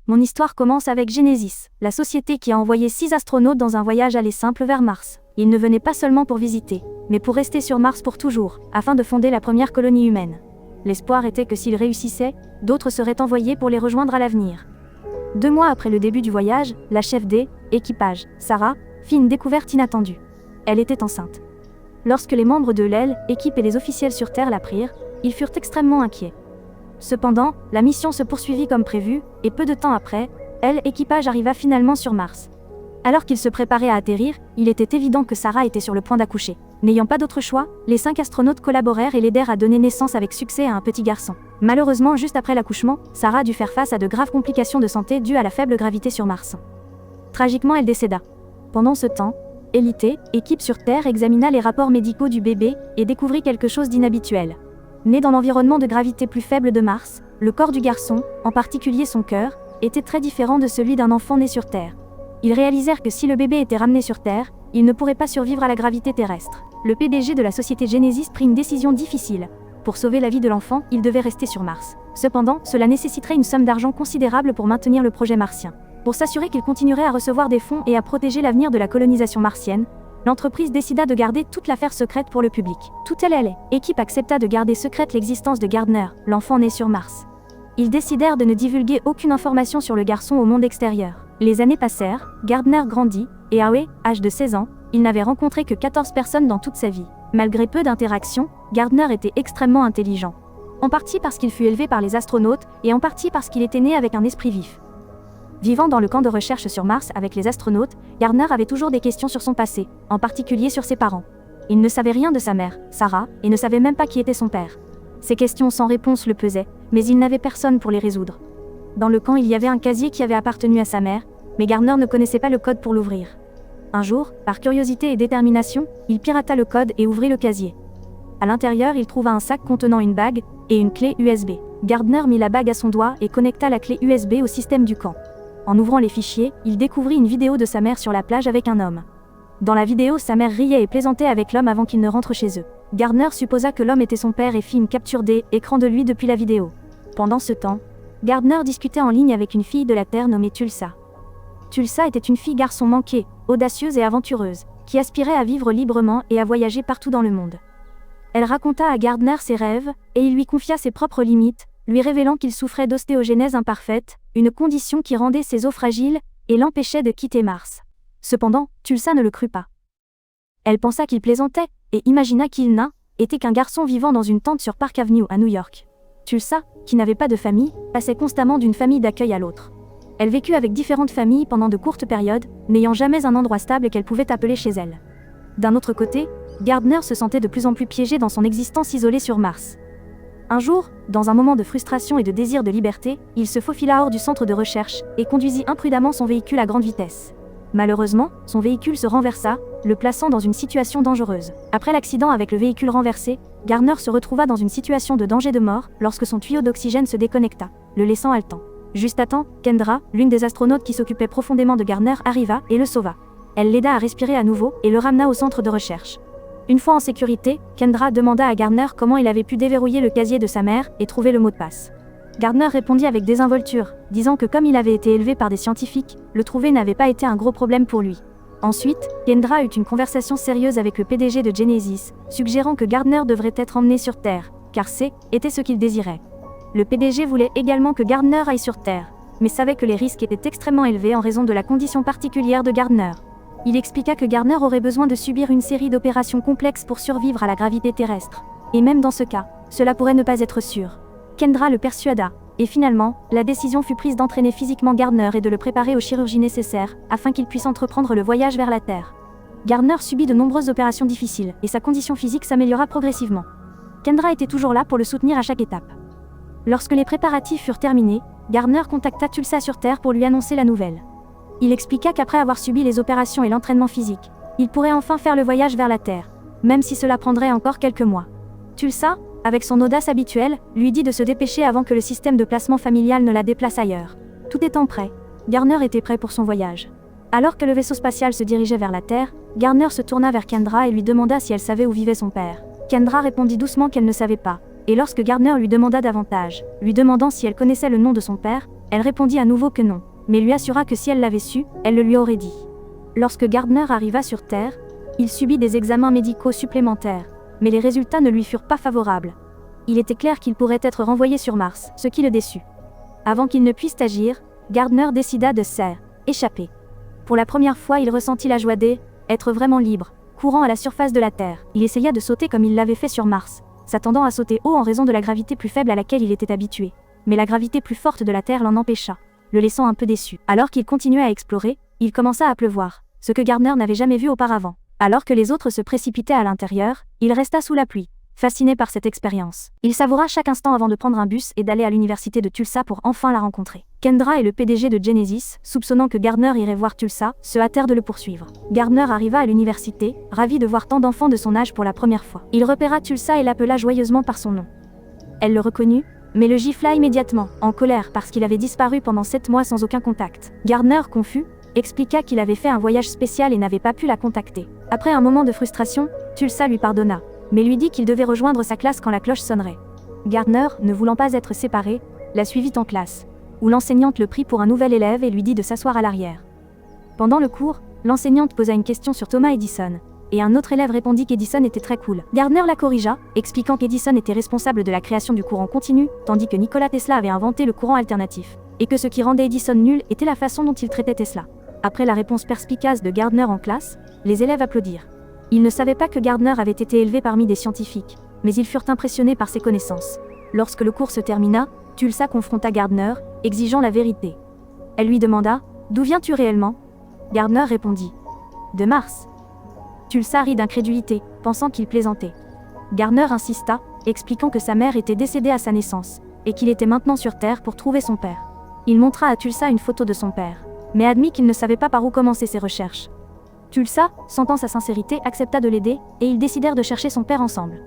Mon histoire commence avec Genesis, la société qui a envoyé 6 astronautes dans un voyage aller simple vers Mars. Ils ne venaient pas seulement pour visiter, mais pour rester sur Mars pour toujours, afin de fonder la première colonie humaine. L'espoir était que s'ils réussissaient, d'autres seraient envoyés pour les rejoindre à l'avenir. 2 mois après le début du voyage, la chef des équipages, Sarah, fit une découverte inattendue. Elle était enceinte. Lorsque les membres de l'équipe et les officiels sur Terre l'apprirent, ils furent extrêmement inquiets. Cependant, la mission se poursuivit comme prévu, et peu de temps après, l'équipage arriva finalement sur Mars. Alors qu'ils se préparaient à atterrir, il était évident que Sarah était sur le point d'accoucher. N'ayant pas d'autre choix, les 5 astronautes collaborèrent et l'aidèrent à donner naissance avec succès à un petit garçon. Malheureusement, juste après l'accouchement, Sarah dut faire face à de graves complications de santé dues à la faible gravité sur Mars. Tragiquement, elle décéda. Pendant ce temps, équipe sur Terre examina les rapports médicaux du bébé et découvrit quelque chose d'inhabituel. Né dans l'environnement de gravité plus faible de Mars, le corps du garçon, en particulier son cœur, était très différent de celui d'un enfant né sur Terre. Ils réalisèrent que si le bébé était ramené sur Terre, il ne pourrait pas survivre à la gravité terrestre. Le PDG de la société Genesis prit une décision difficile. Pour sauver la vie de l'enfant, il devait rester sur Mars. Cependant, cela nécessiterait une somme d'argent considérable pour maintenir le projet martien. Pour s'assurer qu'il continuerait à recevoir des fonds et à protéger l'avenir de la colonisation martienne, l'entreprise décida de garder toute l'affaire secrète pour le public. Toute l'équipe accepta de garder secrète l'existence de Gardner, l'enfant né sur Mars. Ils décidèrent de ne divulguer aucune information sur le garçon au monde extérieur. Les années passèrent, Gardner grandit, et à l'âge de 16 ans, il n'avait rencontré que 14 personnes dans toute sa vie. Malgré peu d'interactions, Gardner était extrêmement intelligent. En partie parce qu'il fut élevé par les astronautes, et en partie parce qu'il était né avec un esprit vif. Vivant dans le camp de recherche sur Mars avec les astronautes, Gardner avait toujours des questions sur son passé, en particulier sur ses parents. Il ne savait rien de sa mère, Sarah, et ne savait même pas qui était son père. Ces questions sans réponse le pesaient, mais il n'avait personne pour les résoudre. Dans le camp, il y avait un casier qui avait appartenu à sa mère, mais Gardner ne connaissait pas le code pour l'ouvrir. Un jour, par curiosité et détermination, il pirata le code et ouvrit le casier. À l'intérieur, il trouva un sac contenant une bague et une clé USB. Gardner mit la bague à son doigt et connecta la clé USB au système du camp. En ouvrant les fichiers, il découvrit une vidéo de sa mère sur la plage avec un homme. Dans la vidéo, sa mère riait et plaisantait avec l'homme avant qu'il ne rentre chez eux. Gardner supposa que l'homme était son père et fit une capture d'écran de lui depuis la vidéo. Pendant ce temps, Gardner discutait en ligne avec une fille de la Terre nommée Tulsa. Tulsa était une fille garçon manquée, audacieuse et aventureuse, qui aspirait à vivre librement et à voyager partout dans le monde. Elle raconta à Gardner ses rêves, et il lui confia ses propres limites, lui révélant qu'il souffrait d'ostéogenèse imparfaite, une condition qui rendait ses os fragiles et l'empêchait de quitter Mars. Cependant, Tulsa ne le crut pas. Elle pensa qu'il plaisantait, et imagina qu'il n'était qu'un garçon vivant dans une tente sur Park Avenue à New York. Tulsa, qui n'avait pas de famille, passait constamment d'une famille d'accueil à l'autre. Elle vécut avec différentes familles pendant de courtes périodes, n'ayant jamais un endroit stable qu'elle pouvait appeler chez elle. D'un autre côté, Gardner se sentait de plus en plus piégé dans son existence isolée sur Mars. Un jour, dans un moment de frustration et de désir de liberté, il se faufila hors du centre de recherche et conduisit imprudemment son véhicule à grande vitesse. Malheureusement, son véhicule se renversa, le plaçant dans une situation dangereuse. Après l'accident avec le véhicule renversé, Gardner se retrouva dans une situation de danger de mort lorsque son tuyau d'oxygène se déconnecta, le laissant haletant. Juste à temps, Kendra, l'une des astronautes qui s'occupait profondément de Gardner, arriva et le sauva. Elle l'aida à respirer à nouveau et le ramena au centre de recherche. Une fois en sécurité, Kendra demanda à Gardner comment il avait pu déverrouiller le casier de sa mère et trouver le mot de passe. Gardner répondit avec désinvolture, disant que comme il avait été élevé par des scientifiques, le trouver n'avait pas été un gros problème pour lui. Ensuite, Kendra eut une conversation sérieuse avec le PDG de Genesis, suggérant que Gardner devrait être emmené sur Terre, car c'était ce qu'il désirait. Le PDG voulait également que Gardner aille sur Terre, mais savait que les risques étaient extrêmement élevés en raison de la condition particulière de Gardner. Il expliqua que Gardner aurait besoin de subir une série d'opérations complexes pour survivre à la gravité terrestre. Et même dans ce cas, cela pourrait ne pas être sûr. Kendra le persuada, et finalement, la décision fut prise d'entraîner physiquement Gardner et de le préparer aux chirurgies nécessaires, afin qu'il puisse entreprendre le voyage vers la Terre. Gardner subit de nombreuses opérations difficiles, et sa condition physique s'améliora progressivement. Kendra était toujours là pour le soutenir à chaque étape. Lorsque les préparatifs furent terminés, Gardner contacta Tulsa sur Terre pour lui annoncer la nouvelle. Il expliqua qu'après avoir subi les opérations et l'entraînement physique, il pourrait enfin faire le voyage vers la Terre, même si cela prendrait encore quelques mois. Tulsa, avec son audace habituelle, lui dit de se dépêcher avant que le système de placement familial ne la déplace ailleurs. Tout étant prêt, Gardner était prêt pour son voyage. Alors que le vaisseau spatial se dirigeait vers la Terre, Gardner se tourna vers Kendra et lui demanda si elle savait où vivait son père. Kendra répondit doucement qu'elle ne savait pas. Et lorsque Gardner lui demanda davantage, lui demandant si elle connaissait le nom de son père, Elle répondit à nouveau que non, mais lui assura que si elle l'avait su, elle le lui aurait dit. Lorsque Gardner arriva sur Terre, il subit des examens médicaux supplémentaires, mais les résultats ne lui furent pas favorables. Il était clair qu'il pourrait être renvoyé sur Mars, ce qui le déçut. Avant qu'il ne puisse agir, Gardner décida de s'échapper. Pour la première fois, il ressentit la joie d'être vraiment libre, courant à la surface de la Terre. Il essaya de sauter comme il l'avait fait sur Mars, s'attendant à sauter haut en raison de la gravité plus faible à laquelle il était habitué. Mais la gravité plus forte de la Terre l'en empêcha, le laissant un peu déçu. Alors qu'il continuait à explorer, il commença à pleuvoir, ce que Gardner n'avait jamais vu auparavant. Alors que les autres se précipitaient à l'intérieur, il resta sous la pluie, fasciné par cette expérience. Il savoura chaque instant avant de prendre un bus et d'aller à l'université de Tulsa pour enfin la rencontrer. Kendra et le PDG de Genesis, soupçonnant que Gardner irait voir Tulsa, se hâtèrent de le poursuivre. Gardner arriva à l'université, ravi de voir tant d'enfants de son âge pour la première fois. Il repéra Tulsa et l'appela joyeusement par son nom. Elle le reconnut, mais le gifla immédiatement, en colère parce qu'il avait disparu pendant 7 mois sans aucun contact. Gardner, confus, expliqua qu'il avait fait un voyage spécial et n'avait pas pu la contacter. Après un moment de frustration, Tulsa lui pardonna, mais lui dit qu'il devait rejoindre sa classe quand la cloche sonnerait. Gardner, ne voulant pas être séparé, la suivit en classe, où l'enseignante le prit pour un nouvel élève et lui dit de s'asseoir à l'arrière. Pendant le cours, l'enseignante posa une question sur Thomas Edison, et un autre élève répondit qu'Edison était très cool. Gardner la corrigea, expliquant qu'Edison était responsable de la création du courant continu, tandis que Nikola Tesla avait inventé le courant alternatif, et que ce qui rendait Edison nul était la façon dont il traitait Tesla. Après la réponse perspicace de Gardner en classe, les élèves applaudirent. Ils ne savaient pas que Gardner avait été élevé parmi des scientifiques, mais ils furent impressionnés par ses connaissances. Lorsque le cours se termina, Tulsa confronta Gardner, exigeant la vérité. Elle lui demanda « D'où viens-tu réellement ?» Gardner répondit « De Mars. » Tulsa rit d'incrédulité, pensant qu'il plaisantait. Gardner insista, expliquant que sa mère était décédée à sa naissance, et qu'il était maintenant sur Terre pour trouver son père. Il montra à Tulsa une photo de son père, mais admit qu'il ne savait pas par où commencer ses recherches. Tulsa, sentant sa sincérité, accepta de l'aider, et ils décidèrent de chercher son père ensemble.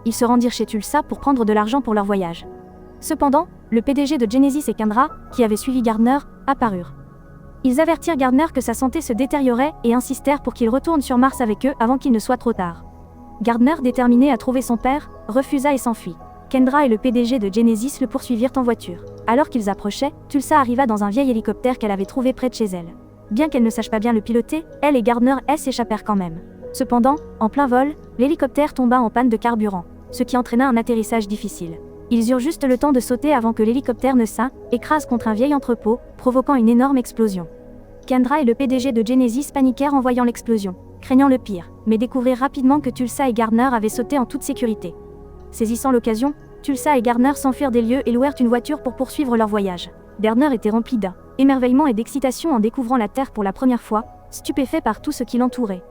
Ils se rendirent chez Tulsa pour prendre de l'argent pour leur voyage. Cependant, le PDG de Genesis et Kendra, qui avaient suivi Gardner, apparurent. Ils avertirent Gardner que sa santé se détériorait et insistèrent pour qu'il retourne sur Mars avec eux avant qu'il ne soit trop tard. Gardner, déterminé à trouver son père, refusa et s'enfuit. Kendra et le PDG de Genesis le poursuivirent en voiture. Alors qu'ils approchaient, Tulsa arriva dans un vieil hélicoptère qu'elle avait trouvé près de chez elle. Bien qu'elle ne sache pas bien le piloter, elle et Gardner s'échappèrent quand même. Cependant, en plein vol, l'hélicoptère tomba en panne de carburant, ce qui entraîna un atterrissage difficile. Ils eurent juste le temps de sauter avant que l'hélicoptère ne s'écrase contre un vieil entrepôt, provoquant une énorme explosion. Kendra et le PDG de Genesis paniquèrent en voyant l'explosion, craignant le pire, mais découvrirent rapidement que Tulsa et Gardner avaient sauté en toute sécurité. Saisissant l'occasion, Tulsa et Gardner s'enfuirent des lieux et louèrent une voiture pour poursuivre leur voyage. Gardner était rempli d'émerveillement et d'excitation en découvrant la Terre pour la première fois, stupéfait par tout ce qui l'entourait.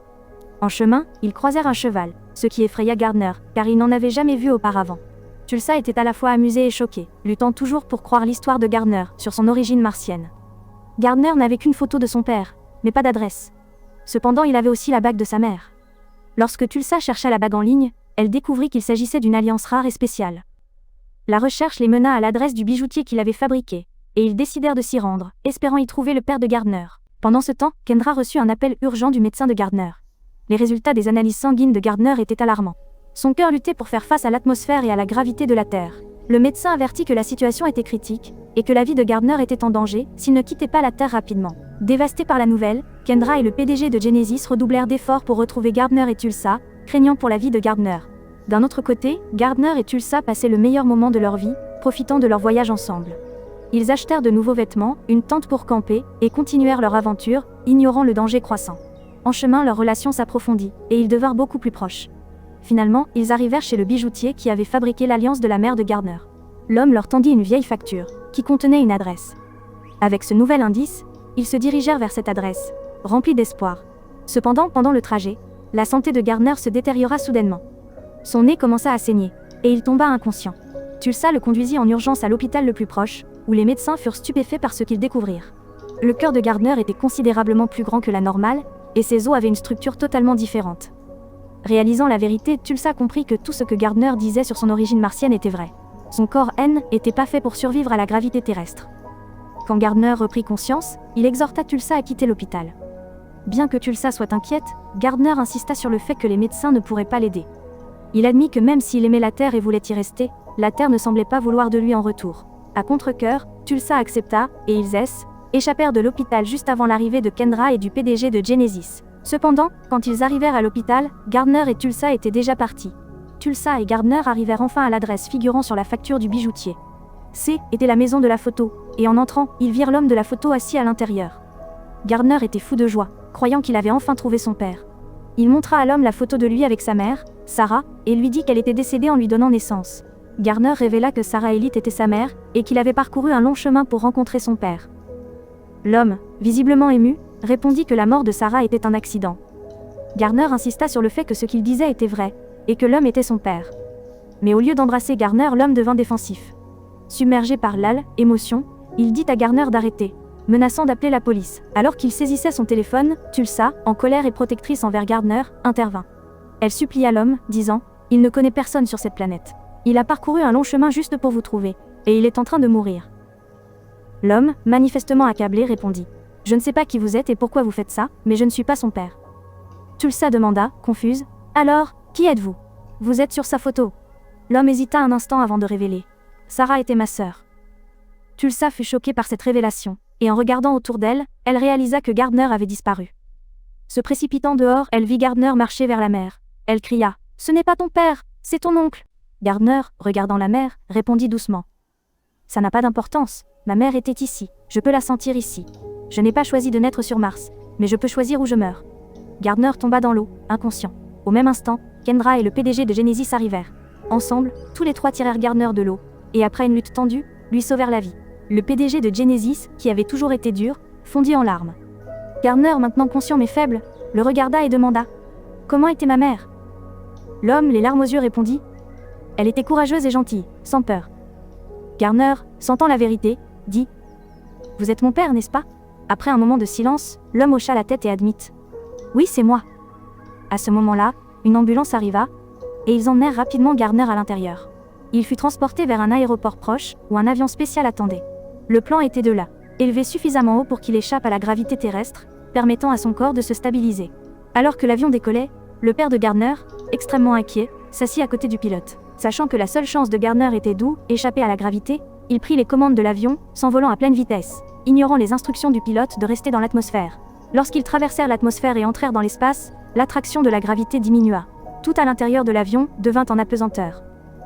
En chemin, ils croisèrent un cheval, ce qui effraya Gardner, car il n'en avait jamais vu auparavant. Tulsa était à la fois amusé et choqué, luttant toujours pour croire l'histoire de Gardner sur son origine martienne. Gardner n'avait qu'une photo de son père, mais pas d'adresse. Cependant, il avait aussi la bague de sa mère. Lorsque Tulsa chercha la bague en ligne, elle découvrit qu'il s'agissait d'une alliance rare et spéciale. La recherche les mena à l'adresse du bijoutier qu'il avait fabriqué, et ils décidèrent de s'y rendre, espérant y trouver le père de Gardner. Pendant ce temps, Kendra reçut un appel urgent du médecin de Gardner. Les résultats des analyses sanguines de Gardner étaient alarmants. Son cœur luttait pour faire face à l'atmosphère et à la gravité de la Terre. Le médecin avertit que la situation était critique, et que la vie de Gardner était en danger s'il ne quittait pas la Terre rapidement. Dévastés par la nouvelle, Kendra et le PDG de Genesis redoublèrent d'efforts pour retrouver Gardner et Tulsa, craignant pour la vie de Gardner. D'un autre côté, Gardner et Tulsa passaient le meilleur moment de leur vie, profitant de leur voyage ensemble. Ils achetèrent de nouveaux vêtements, une tente pour camper, et continuèrent leur aventure, ignorant le danger croissant. En chemin, leur relation s'approfondit, et ils devinrent beaucoup plus proches. Finalement, ils arrivèrent chez le bijoutier qui avait fabriqué l'alliance de la mère de Gardner. L'homme leur tendit une vieille facture, qui contenait une adresse. Avec ce nouvel indice, ils se dirigèrent vers cette adresse, remplis d'espoir. Cependant, pendant le trajet, la santé de Gardner se détériora soudainement. Son nez commença à saigner, et il tomba inconscient. Tulsa le conduisit en urgence à l'hôpital le plus proche, où les médecins furent stupéfaits par ce qu'ils découvrirent. Le cœur de Gardner était considérablement plus grand que la normale, et ses os avaient une structure totalement différente. Réalisant la vérité, Tulsa comprit que tout ce que Gardner disait sur son origine martienne était vrai. Son corps n'était pas fait pour survivre à la gravité terrestre. Quand Gardner reprit conscience, il exhorta Tulsa à quitter l'hôpital. Bien que Tulsa soit inquiète, Gardner insista sur le fait que les médecins ne pourraient pas l'aider. Il admit que même s'il aimait la Terre et voulait y rester, la Terre ne semblait pas vouloir de lui en retour. À contre-cœur, Tulsa accepta, et ils échappèrent de l'hôpital juste avant l'arrivée de Kendra et du PDG de Genesis. Cependant, quand ils arrivèrent à l'hôpital, Gardner et Tulsa étaient déjà partis. Tulsa et Gardner arrivèrent enfin à l'adresse figurant sur la facture du bijoutier. Était la maison de la photo, et en entrant, ils virent l'homme de la photo assis à l'intérieur. Gardner était fou de joie, croyant qu'il avait enfin trouvé son père. Il montra à l'homme la photo de lui avec sa mère, Sarah, et lui dit qu'elle était décédée en lui donnant naissance. Gardner révéla que Sarah Elite était sa mère, et qu'il avait parcouru un long chemin pour rencontrer son père. L'homme, visiblement ému, répondit que la mort de Sarah était un accident. Gardner insista sur le fait que ce qu'il disait était vrai, et que l'homme était son père. Mais au lieu d'embrasser Gardner, l'homme devint défensif. Submergé par l'émotion, il dit à Gardner d'arrêter, menaçant d'appeler la police. Alors qu'il saisissait son téléphone, Tulsa, en colère et protectrice envers Gardner, intervint. Elle supplia l'homme, disant « Il ne connaît personne sur cette planète. Il a parcouru un long chemin juste pour vous trouver, et il est en train de mourir. » L'homme, manifestement accablé, répondit « Je ne sais pas qui vous êtes et pourquoi vous faites ça, mais je ne suis pas son père. » Tulsa demanda, confuse « Alors, qui êtes-vous? Vous êtes sur sa photo. » L'homme hésita un instant avant de révéler « Sarah était ma sœur. » Tulsa fut choquée par cette révélation, et en regardant autour d'elle, elle réalisa que Gardner avait disparu. Se précipitant dehors, elle vit Gardner marcher vers la mer. Elle cria « Ce n'est pas ton père, c'est ton oncle !» Gardner, regardant la mer, répondit doucement « Ça n'a pas d'importance, ma mère était ici, je peux la sentir ici. Je n'ai pas choisi de naître sur Mars, mais je peux choisir où je meurs. » Gardner tomba dans l'eau, inconscient. Au même instant, Kendra et le PDG de Genesis arrivèrent. Ensemble, tous les trois tirèrent Gardner de l'eau, et après une lutte tendue, lui sauvèrent la vie. Le PDG de Genesis, qui avait toujours été dur, fondit en larmes. Gardner, maintenant conscient mais faible, le regarda et demanda « Comment était ma mère ?» L'homme, les larmes aux yeux, répondit « Elle était courageuse et gentille, sans peur. » Gardner, sentant la vérité, dit « Vous êtes mon père, n'est-ce pas ?» Après un moment de silence, l'homme hocha la tête et admit « Oui, c'est moi. » À ce moment-là, une ambulance arriva, et ils emmenèrent rapidement Gardner à l'intérieur. Il fut transporté vers un aéroport proche, où un avion spécial attendait. Le plan était de là, élevé suffisamment haut pour qu'il échappe à la gravité terrestre, permettant à son corps de se stabiliser. Alors que l'avion décollait, le père de Gardner, extrêmement inquiet, s'assit à côté du pilote. Sachant que la seule chance de Gardner était d'échapper à la gravité, il prit les commandes de l'avion, s'envolant à pleine vitesse, ignorant les instructions du pilote de rester dans l'atmosphère. Lorsqu'ils traversèrent l'atmosphère et entrèrent dans l'espace, l'attraction de la gravité diminua. Tout à l'intérieur de l'avion devint en apesanteur.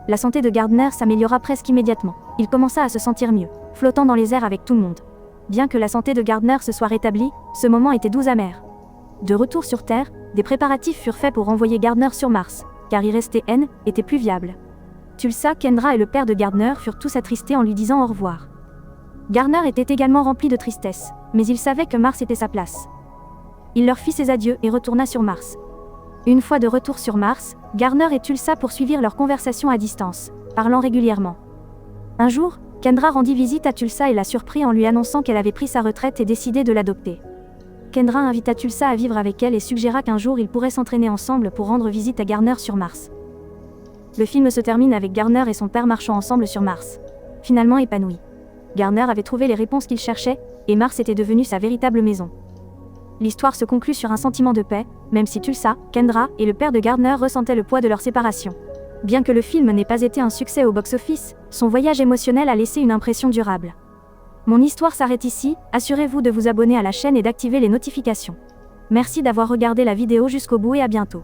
La santé de Gardner s'améliora presque immédiatement. Il commença à se sentir mieux, flottant dans les airs avec tout le monde. Bien que la santé de Gardner se soit rétablie, ce moment était doux amer. De retour sur Terre, des préparatifs furent faits pour envoyer Gardner sur Mars, car y rester était plus viable. Tulsa, Kendra et le père de Gardner furent tous attristés en lui disant au revoir. Gardner était également rempli de tristesse, mais il savait que Mars était sa place. Il leur fit ses adieux et retourna sur Mars. Une fois de retour sur Mars, Gardner et Tulsa poursuivirent leur conversation à distance, parlant régulièrement. Un jour, Kendra rendit visite à Tulsa et la surprit en lui annonçant qu'elle avait pris sa retraite et décidé de l'adopter. Kendra invita Tulsa à vivre avec elle et suggéra qu'un jour ils pourraient s'entraîner ensemble pour rendre visite à Gardner sur Mars. Le film se termine avec Gardner et son père marchant ensemble sur Mars. Finalement épanoui. Gardner avait trouvé les réponses qu'il cherchait, et Mars était devenue sa véritable maison. L'histoire se conclut sur un sentiment de paix, même si Tulsa, Kendra et le père de Gardner ressentaient le poids de leur séparation. Bien que le film n'ait pas été un succès au box-office, son voyage émotionnel a laissé une impression durable. Mon histoire s'arrête ici, assurez-vous de vous abonner à la chaîne et d'activer les notifications. Merci d'avoir regardé la vidéo jusqu'au bout et à bientôt.